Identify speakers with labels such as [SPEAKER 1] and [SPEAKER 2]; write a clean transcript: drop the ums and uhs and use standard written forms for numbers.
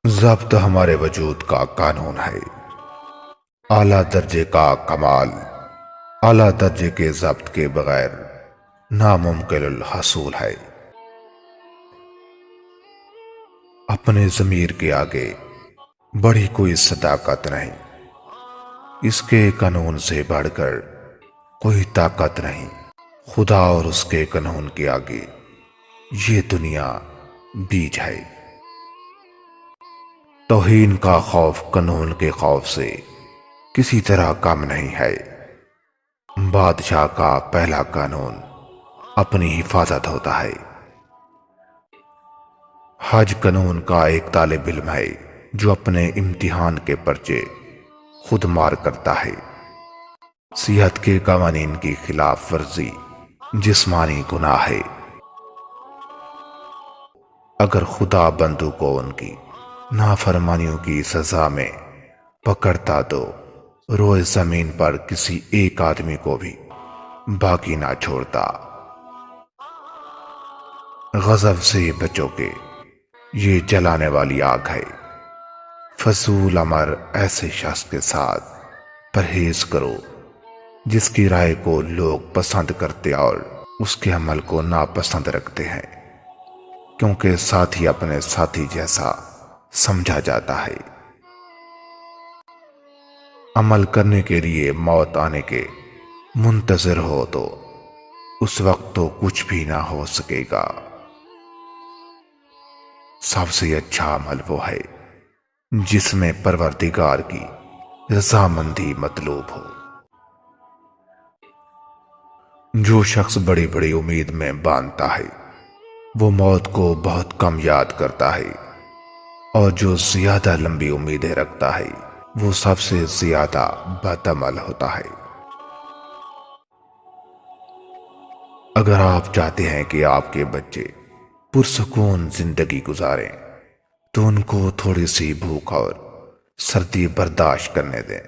[SPEAKER 1] ضبط ہمارے وجود کا قانون ہے، اعلیٰ درجے کا کمال۔ اعلیٰ درجے کے ضبط کے بغیر ناممکن الحصول ہے۔ اپنے ضمیر کے آگے بڑی کوئی صداقت نہیں، اس کے قانون سے بڑھ کر کوئی طاقت نہیں۔ خدا اور اس کے قانون کے آگے یہ دنیا بیج ہے۔ توہین کا خوف قانون کے خوف سے کسی طرح کم نہیں ہے۔ بادشاہ کا پہلا قانون اپنی حفاظت ہوتا ہے۔ حج قانون کا ایک طالب علم ہے جو اپنے امتحان کے پرچے خود مار کرتا ہے۔ صحت کے قوانین کی خلاف ورزی جسمانی گناہ ہے۔ اگر خدا بندوں کو ان کی نافرمانیوں کی سزا میں پکڑتا تو روئے زمین پر کسی ایک آدمی کو بھی باقی نہ چھوڑتا۔ غضب سے بچو کہ یہ جلانے والی آگ ہے۔ فضول امر ایسے شخص کے ساتھ پرہیز کرو جس کی رائے کو لوگ پسند کرتے اور اس کے عمل کو ناپسند رکھتے ہیں، کیونکہ ساتھی اپنے ساتھی جیسا سمجھا جاتا ہے۔ عمل کرنے کے لیے موت آنے کے منتظر ہو تو اس وقت تو کچھ بھی نہ ہو سکے گا۔ سب سے اچھا عمل وہ ہے جس میں پروردگار کی رضامندی مطلوب ہو۔ جو شخص بڑی بڑی امید میں باندھتا ہے وہ موت کو بہت کم یاد کرتا ہے، اور جو زیادہ لمبی امیدیں رکھتا ہے وہ سب سے زیادہ بدعمل ہوتا ہے۔ اگر آپ چاہتے ہیں کہ آپ کے بچے پرسکون زندگی گزاریں تو ان کو تھوڑی سی بھوک اور سردی برداشت کرنے دیں۔